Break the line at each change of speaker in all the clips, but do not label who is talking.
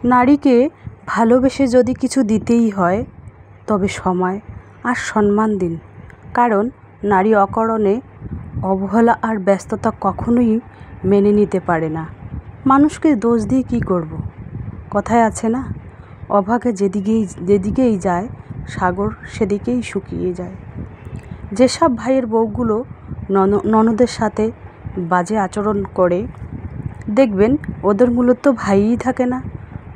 নারীকে ভালোবেসে যদি কিছু দিতেই হয় তবে সময় আর সম্মান দিন, কারণ নারী অকারণে অবহেলা আর ব্যস্ততা কখনোই মেনে নিতে পারে না। মানুষকে দোষ দিয়ে কী করব? কথায় আছে না, অভাগে যেদিকেই যায় সাগর সেদিকেই শুকিয়ে যায়। যেসব ভাইয়ের বউগুলো ননদের সাথে বাজে আচরণ করে, দেখবেন ওদের মূলত ভাইই থাকে না,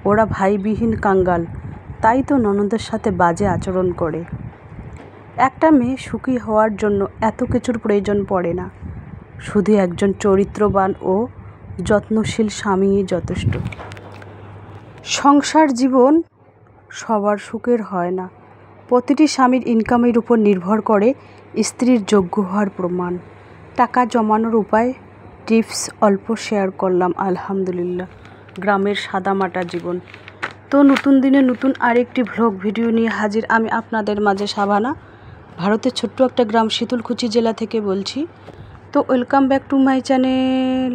ওরা ভাইবিহীন কাঙ্গাল, তাই তো ননদের সাথে বাজে আচরণ করে। একটা মেয়ে সুখী হওয়ার জন্য এত কিছুর প্রয়োজন পড়ে না, শুধু একজন চরিত্রবান ও যত্নশীল স্বামীই যথেষ্ট। সংসার জীবন সবার সুখের হয় না। প্রতিটি স্বামীর ইনকামের উপর নির্ভর করে স্ত্রীর যোগ্য হওয়ার প্রমাণ। টাকা জমানোর উপায় টিপস অল্প শেয়ার করলাম, আলহামদুলিল্লাহ। গ্রামের সাদামাটা জীবন। তো নতুন দিনে নতুন আরেকটি ভ্লগ ভিডিও নিয়ে হাজির আমি আপনাদের মাঝে, শাবানা। ভারতের ছোট্ট একটা গ্রাম শীতলকুচি জেলা থেকে বলছি। তো welcome back to my channel.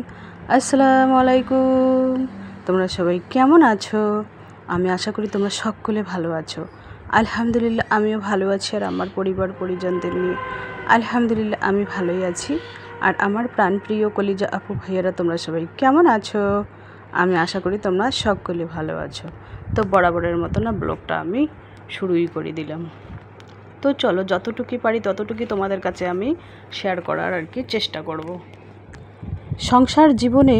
আসসালামু আলাইকুম। তোমরা সবাই কেমন আছো? আমি আশা করি তোমরা সকলে ভালো আছো। আলহামদুলিল্লাহ আমিও ভালো আছি, আর আমার পরিবার পরিজনদের নিয়ে আলহামদুলিল্লাহ আমি ভালোই আছি। আর আমার প্রাণপ্রিয় কলিজা আপু ভাইয়ারা তোমরা সবাই কেমন আছো? আমি আশা করি তোমরা সকলে ভালো আছো। তো বরাবরের মতো না ব্লগটা আমি শুরুই করে দিলাম। তো চলো, যতটুকু পারি ততটুকুই তোমাদের কাছে আমি শেয়ার করার আর কি চেষ্টা করব। সংসার জীবনে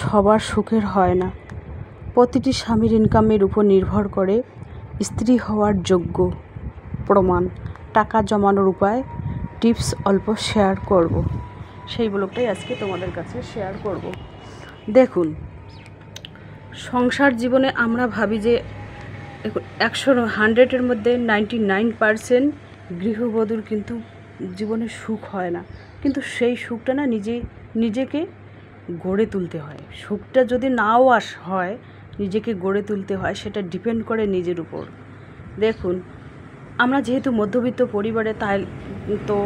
সবার সুখের হয় না। প্রতিটি স্বামীর ইনকামের উপর নির্ভর করে স্ত্রী হওয়ার যোগ্য প্রমাণ। টাকা জমানোর উপায় টিপস অল্প শেয়ার করব। সেই ব্লগটাই আজকে তোমাদের কাছে শেয়ার করব। দেখুন, সংসার জীবনে আমরা ভাবি যে 100-100-এর মধ্যে 99% গৃহবধূর কিন্তু জীবনে সুখ হয় না। কিন্তু সেই সুখটা না নিজেকে গড়ে তুলতে হয়। সুখটা যদি নাও হয়, নিজেকে গড়ে তুলতে হয়, সেটা ডিপেন্ড করে নিজের উপর। দেখুন, আমরা যেহেতু মধ্যবিত্ত পরিবারে, তাই তো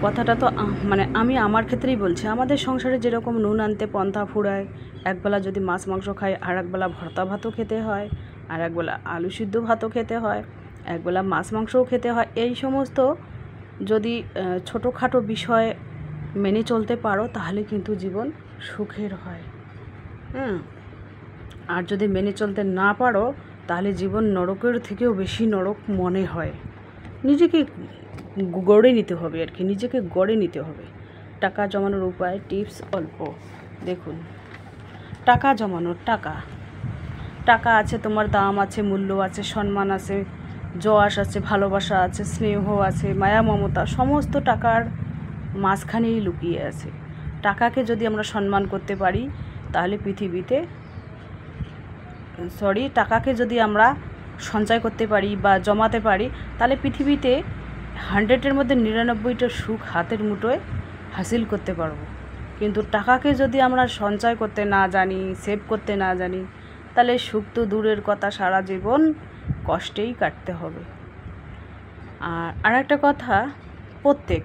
কথাটা তো মানে আমি আমার ক্ষেত্রেই বলছি। আমাদের সংসারে যেরকম নুন আনতে পন্থা ফুরায়, একবেলা যদি মাছ মাংস খাই আর একবেলা ভর্তা ভাতও খেতে হয়, আর একবেলা আলু সিদ্ধ ভাতও খেতে হয়, একবেলা মাছ মাংসও খেতে হয়। এই সমস্ত যদি ছোটোখাটো বিষয় মেনে চলতে পারো তাহলে কিন্তু জীবন সুখের হয়। আর যদি মেনে চলতে না পারো তাহলে জীবন নরকের থেকেও বেশি নরক মনে হয়। নিজেকে গড়ে নিতে হবে আর কি, নিজেকে গড়ে নিতে হবে। টাকা জমানোর উপায় টিপস অল্প। দেখুন, টাকা জমানোর টাকা আছে, তোমার দাম আছে, মূল্য আছে, সম্মান আছে, যশ আছে, ভালোবাসা আছে, স্নেহ আছে, মায়া মমতা সমস্ত টাকার মাঝখানেই লুকিয়ে আছে। টাকাকে যদি আমরা সম্মান করতে পারি তাহলে টাকাকে যদি আমরা সঞ্চয় করতে পারি বা জমাতে পারি তাহলে পৃথিবীতে 100-এর মধ্যে 99টা সুখ হাতের মুঠোয় হাসিল করতে পারবো। কিন্তু টাকাকে যদি আমরা সঞ্চয় করতে না জানি, সেভ করতে না জানি, তাহলে সুখ তো দূরের কথা, সারা জীবন কষ্টেই কাটতে হবে। আর একটা কথা, প্রত্যেক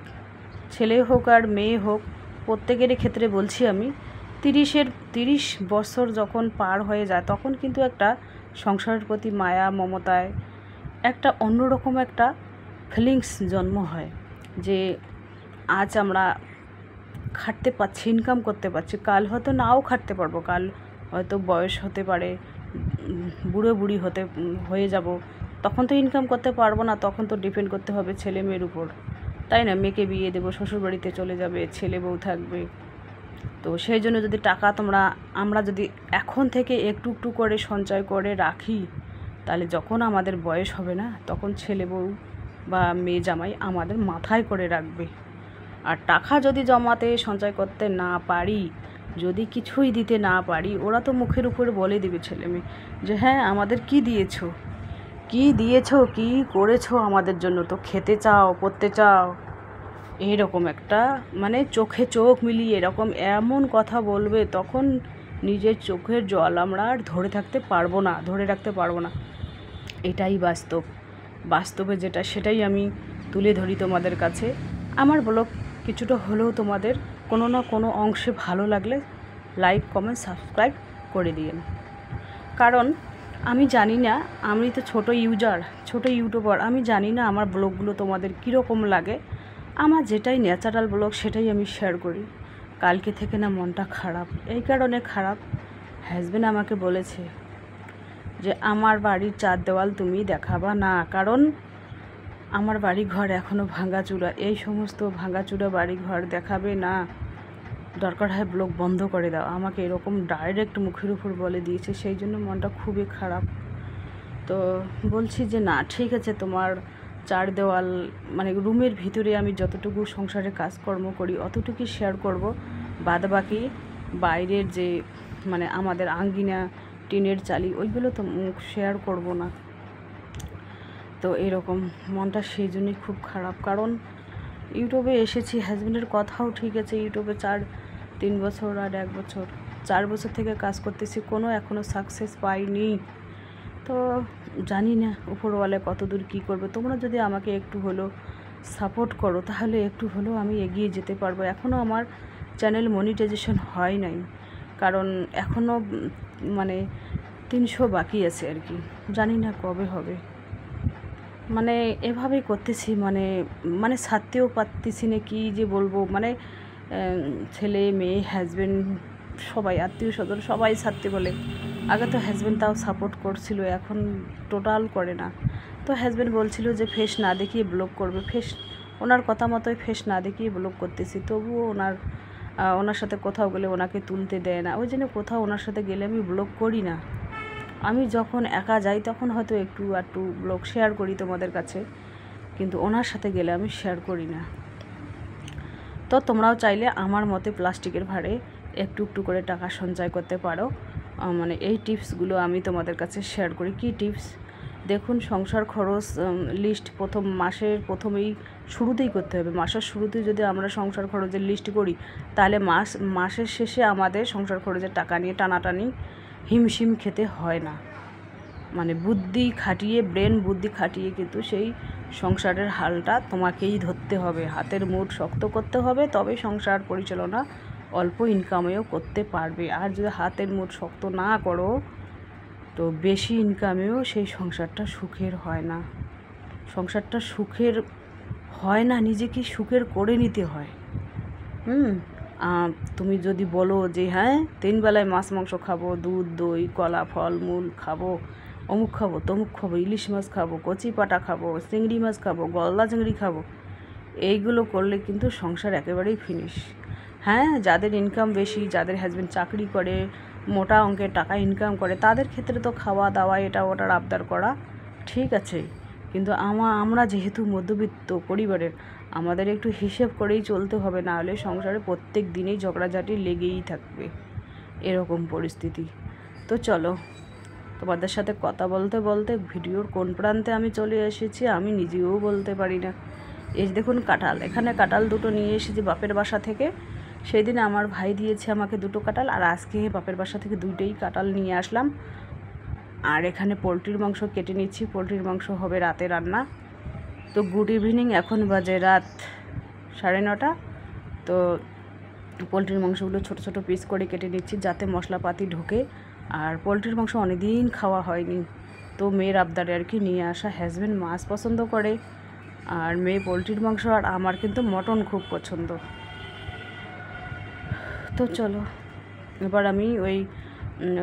ছেলে হোক আর মেয়ে হোক, প্রত্যেকেরই ক্ষেত্রে বলছি আমি, 30 বছর যখন পার হয়ে যায় তখন কিন্তু একটা সংসারের প্রতি মায়া মমতায় একটা অন্যরকম একটা ফিলিংস জন্ম হয় যে আজ আমরা খাটতে পারছি, ইনকাম করতে পারছি, কাল হয়তো নাও খাটতে পারবো, কাল হয়তো বয়স হতে পারে, বুড়ি হয়ে যাব, তখন তো ইনকাম করতে পারবো না, তখন তো ডিপেন্ড করতে হবে ছেলে মেয়ের উপর, তাই না? মেয়েকে বিয়ে দেবো, শ্বশুরবাড়িতে চলে যাবে, ছেলে বউ থাকবে। তো সেই জন্য যদি টাকা আমরা যদি এখন থেকে একটু একটু করে সঞ্চয় করে রাখি, তাহলে যখন আমাদের বয়স হবে না তখন ছেলে বউ বা মেয়ে জামাই আমাদের মাথায় করে রাখবে। আর টাকা যদি জমাতে সঞ্চয় করতে না পারি, যদি কিছুই দিতে না পারি, ওরা তো মুখের উপরে বলে দিবে ছেলে মেয়ে যে হ্যাঁ আমাদের কি দিয়েছো, কি করেছো আমাদের জন্য, তো খেতে চাও, পড়তে চাও, এইরকম একটা মানে চোখে চোখ মিলিয়ে এমন কথা বলবে, তখন নিজের চোখের জল আমরা আর ধরে রাখতে পারবো না। এটাই বাস্তবে যেটা, সেটাই আমি তুলে ধরি তোমাদের কাছে। আমার ব্লগ কিছুটা হলেও তোমাদের কোনো না কোনো অংশে ভালো লাগলে লাইক কমেন্ট সাবস্ক্রাইব করে দিয়েন। কারণ আমি জানি না, আমি তো ছোট ইউজার, ছোট ইউটিউবার, আমি জানি না আমার ব্লগগুলো তোমাদের কীরকম লাগে। আমার যেটাই ন্যাচারাল ব্লগ সেটাই আমি শেয়ার করি। কালকে থেকে না মনটা খারাপ, এই কারণে খারাপ, হাজব্যান্ড আমাকে বলেছে যে আমার বাড়ির চার দেওয়াল তুমি দেখাবা না, কারণ আমার বাড়ি ঘর এখনও ভাঙাচুরা, এই সমস্ত ভাঙাচুরা বাড়ি ঘর দেখাবে না, দরকার হয় ব্লগ বন্ধ করে দাও, আমাকে এরকম ডাইরেক্ট মুখের উপর বলে দিয়েছে। সেই জন্য মনটা খুবই খারাপ। তো বলছি যে না ঠিক আছে, তোমার চার দেওয়াল মানে রুমের ভিতরে আমি যতটুকু সংসারে কাজকর্ম করি অতটুকুই শেয়ার করব, বাদ বাকি বাইরের যে মানে আমাদের আঙ্গিনা টিনের চালি ওইগুলো তো শেয়ার করব না। তো এরকম মনটা সেই জন্যই খুব খারাপ, কারণ ইউটিউবে এসেছি, হাজব্যান্ডের কথাও ঠিক আছে, ইউটিউবে 3 বছর আর 1 বছর 4 বছর থেকে কাজ করতেছি, কোনো এখনও সাকসেস পাইনি। তো জানি না উপরওয়ালা কতদূর কী করবে। তোমরা যদি আমাকে একটু হলেও সাপোর্ট করো তাহলে একটু হলেও আমি এগিয়ে যেতে পারবো। এখনও আমার চ্যানেল মনিটাইজেশন হয় নাই, কারণ এখনও মানে 300 বাকি আছে আর কি, জানি না কবে হবে। মানে এভাবেই করতেছি, মানে ছাড়তেও পারতেছি না, কি যে বলবো, মানে ছেলে মেয়ে হাজব্যান্ড সবাই আত্মীয় স্বজন সবাই ছাড়তে বলে। আগে তো হাজব্যান্ড তাও সাপোর্ট করছিল, এখন টোটাল করে না। তো হাজব্যান্ড বলছিল যে ফেস না দেখিয়ে ব্লগ করবে, ফেস ওনার কথা মতোই ফেস না দেখিয়ে ব্লগ করতেছি, তবুও ওনার সাথে কোথাও গেলে ওনাকে তুলতে দেয় না, ওই জন্য কোথাও ওনার সাথে গেলে আমি ব্লগ করি না। আমি যখন একা যাই তখন হয়তো একটু আধটু ব্লগ শেয়ার করি তোমাদের কাছে, কিন্তু ওনার সাথে গেলে আমি শেয়ার করি না। তো তোমরাও চাইলে আমার মতে প্লাস্টিকের ভাড়ে একটু একটু করে টাকা সঞ্চয় করতে পারো। মানে এই টিপসগুলো আমি তোমাদের কাছে শেয়ার করি। কি টিপস? দেখুন, সংসার খরচ লিস্ট মাসের প্রথমেই শুরুতেই করতে হবে। মাসের শুরুতেই যদি আমরা সংসার খরচের লিস্ট করি তাহলে মাসের শেষে আমাদের সংসার খরচের টাকা নিয়ে টানাটানি হিমশিম খেতে হয় না। মানে ব্রেন বুদ্ধি খাটিয়ে কিন্তু সেই সংসারের হালটা তোমাকেই ধরতে হবে, হাতের মুঠ শক্ত করতে হবে, তবে সংসার পরিচালনা অল্প ইনকামেও করতে পারবে। আর যদি হাতের মুঠ শক্ত না করো তো বেশি ইনকামেও সেই সংসারটা সুখের হয় না। সংসারটা সুখের হয় না, নিজেকে সুখের করে নিতে হয়। তুমি যদি বলো যে হ্যাঁ 3 বেলায় মাছ মাংস খাবো, দুধ দই কলা ফল মূল খাবো, অমুক খাবো তমুক খাবো, ইলিশ মাছ খাবো, কচি পাটা খাবো, চিংড়ি মাছ খাবো, গলদা চিংড়ি খাবো, এইগুলো করলে কিন্তু সংসার একেবারেই ফিনিশ। হ্যাঁ, যাদের ইনকাম বেশি, যাদের হাজব্যান্ড চাকরি করে, মোটা অঙ্কের টাকা ইনকাম করে, তাদের ক্ষেত্রে তো খাওয়া দাওয়া এটা ওটার আবদার করা ঠিক আছে, কিন্তু আমরা যেহেতু মধ্যবিত্ত পরিবারের, আমাদের একটু হিসেব করেই চলতে হবে, না হলে সংসারে প্রত্যেক দিনেই ঝগড়াঝাটি লেগেই থাকবে, এরকম পরিস্থিতি। তো চলো, তোমাদের সাথে কথা বলতে বলতে ভিডিওর কোন প্রান্তে আমি চলে এসেছি আমি নিজেও বলতে পারি না। এই দেখুন কাঁঠাল, এখানে কাঁঠাল দুটো নিয়ে এসেছি বাপের বাসা থেকে। সেই দিন আমার ভাই দিয়েছে আমাকে 2টো কাঁঠাল, আর আজকে বাপের বাসা থেকে 2টোই কাঁঠাল নিয়ে আসলাম। আর এখানে পোলট্রির মাংস কেটে নিচ্ছি, পোলট্রির মাংস হবে রাতে রান্না। তো গুড ইভিনিং, এখন বাজে রাত 9:30। তো পোলট্রির মাংসগুলো ছোট ছোট পিস করে কেটে নিচ্ছি যাতে মশলাপাতি ঢোকে। আর পোলট্রির মাংস অনেকদিন খাওয়া হয়নি, তো মেয়ের আবদারে আর কি নিয়ে আসা। হাজব্যান্ড মাছ পছন্দ করে আর মেয়ে পোলট্রির মাংস, আর আমার কিন্তু মটন খুব পছন্দ। তো চলো এবার আমি ওই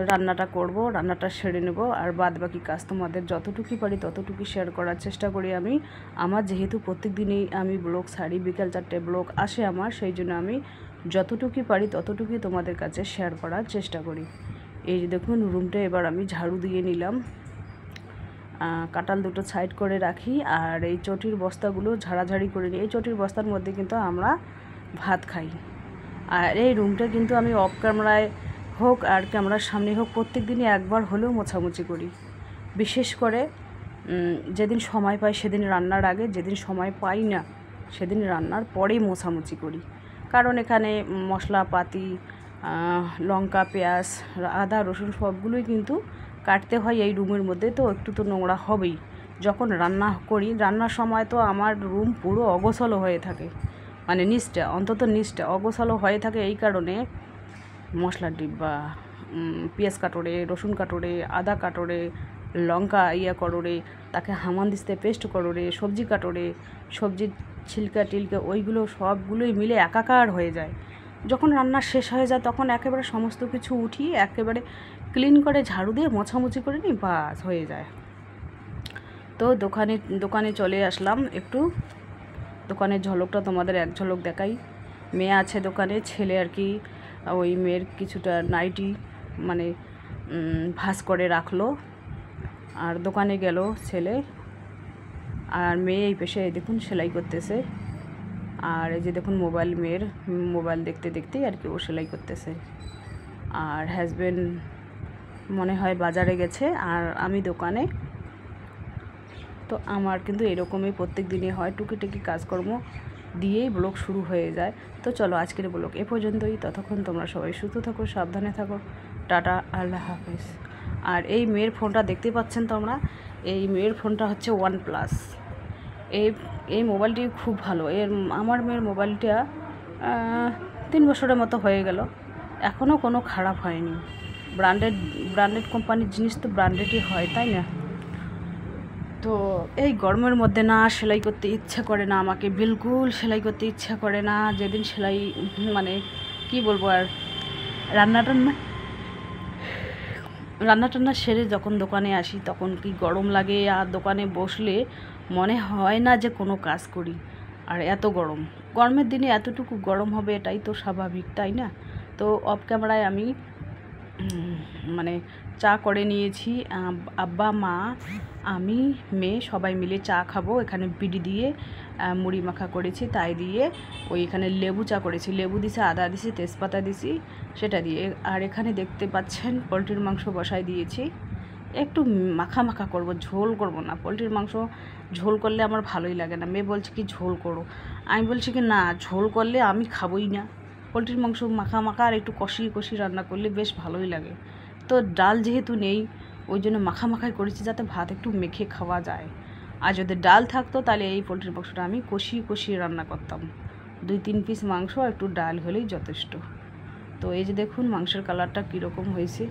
রান্নাটা করব, রান্নাটা সেরে নেব, আর বাদ বাকি কাজ তোমাদের যতটুকুই পারি ততটুকুই শেয়ার করার চেষ্টা করি আমি। আমার যেহেতু প্রত্যেক দিনই আমি ব্লগ ছাড়ি, বিকেল 4টে ব্লগ আসে আমার, সেই জন্য আমি যতটুকুই পারি ততটুকুই তোমাদের কাছে শেয়ার করার চেষ্টা করি। এই যে দেখুন রুমটা এবার আমি ঝাড়ু দিয়ে নিলাম, কাঁঠাল দুটো সাইড করে রাখি, আর এই চটির বস্তাগুলো ঝাড়াঝাড়ি করে নিই। এই চটির বস্তার মধ্যে কিন্তু আমরা ভাত খাই। আর এই রুমটা কিন্তু আমি অফ ক্যামেরায় হোক আর ক্যামেরার সামনে হোক প্রত্যেক দিনই একবার হলেও মোছামুছি করি। বিশেষ করে যেদিন সময় পাই সেদিন রান্নার আগে, যেদিন সময় পাই না সেদিন রান্নার পরেই মোছামুছি করি। কারণ এখানে মশলাপাতি, লঙ্কা পেঁয়াজ আদা রসুন সবগুলোই কিন্তু কাটতে হয় এই রুমের মধ্যে, তো একটু তো নোংরা হবেই। যখন রান্না করি, রান্নার সময় তো আমার রুম পুরো অগোছালো হয়ে থাকে, মানে নিচটা অগোছালো হয়ে থাকে। এই কারণে মশলার ডিব্বা, পেঁয়াজ কাটোরে, রসুন কাটোরে, আদা কাটোরে, লঙ্কা করোরে, তাকে হামানদিস্তে পেস্ট করোরে, সবজি কাটোরে, সবজির ছিলকা টিলকা ওইগুলো সবগুলোই মিলে একাকার হয়ে যায়। যখন রান্না শেষ হয়ে যায় তখন একেবারে সমস্ত কিছু উঠিয়ে একেবারে ক্লিন করে ঝাড়ু দিয়ে মোছামুছি করে নিই, বাস হয়ে যায়। তো দোকানে চলে আসলাম। একটু দোকানের ঝলকটা তোমাদের এক ঝলক দেখাই। মেয়ে আছে দোকানে, ছেলে আর কি ওই মেয়ের কিছুটা নাইটি মানে ভাঁজ করে রাখলো, আর দোকানে গেল ছেলে, আর মেয়ে এই পেশে দেখুন সেলাই করতেছে। আর এই যে দেখুন মেয়ের মোবাইল দেখতে দেখতেই আর কি ও সেলাই করতেছে। আর হাজব্যান্ড মনে হয় বাজারে গেছে, আর আমি দোকানে। তো আমার কিন্তু এরকমই প্রত্যেক দিনই হয়, টুকিটাকি কাজকর্ম দিয়েই ব্লগ শুরু হয়ে যায়। তো চলো আজকের ব্লগ এ পর্যন্তই। ততক্ষণ তোমরা সবাই সুস্থ থাকো, সাবধানে থাকো। টাটা, আল্লাহ হাফেজ। আর এই মেয়ের ফোনটা দেখতে পাচ্ছেন তোমরা, এই মেয়ের ফোনটা হচ্ছে OnePlus। এই মোবাইলটি খুব ভালো। আমার মেয়ের মোবাইলটা 3 বছরের মতো হয়ে গেল, এখনও কোনো খারাপ হয়নি। ব্র্যান্ডেড কোম্পানির জিনিস তো ব্র্যান্ডেডই হয়, তাই না? তো এই গরমের মধ্যে না সেলাই করতে ইচ্ছা করে না, আমাকে বিলকুল সেলাই করতে ইচ্ছা করে না। যেদিন সেলাই মানে কি বলবো, আর রান্না টান্না সেরে যখন দোকানে আসি তখন কি গরম লাগে, আর দোকানে বসলে মনে হয় না যে কোনো কাজ করি। আর এত গরমের দিনে এতটুকু গরম হবে এটাই তো স্বাভাবিক, তাই না? তো অফ ক্যামেরায় আমি মানে চা করে নিয়েছি। আব্বা, মা, আমি, মেয়ে সবাই মিলে চা খাবো। এখানে বিড়ি দিয়ে মুড়ি মাখা করেছি, তাই দিয়ে এখানে লেবু চা করেছি, লেবু দিছি, আদা দিছি, তেজপাতা দিছি, সেটা দিয়ে। আর এখানে দেখতে পাচ্ছেন পোলট্রির মাংস বসাই দিয়েছি। একটু মাখা মাখা করব, ঝোল করব না। পোলট্রির মাংস ঝোল করলে আমার ভালোই লাগে না। মেয়ে বলছে কি ঝোল করো, আমি বলছি কি না, ঝোল করলে আমি খাবোই না। পোলট্রির মাংস মাখা মাখা আর একটু কষিয়ে রান্না করলে বেশ ভালোই লাগে। তো ডাল যেহেতু নেই, ওই জন্য মাখাই করেছি যাতে ভাত একটু মেখে খাওয়া যায়। আর যদি ডাল থাকতো তাহলে এই পোলট্রির মাংসটা আমি কষিয়ে রান্না করতাম। 2-3 পিস মাংস একটু ডাল হলেই যথেষ্ট। তো এই যে দেখুন মাংসের কালারটা কীরকম হয়েছে।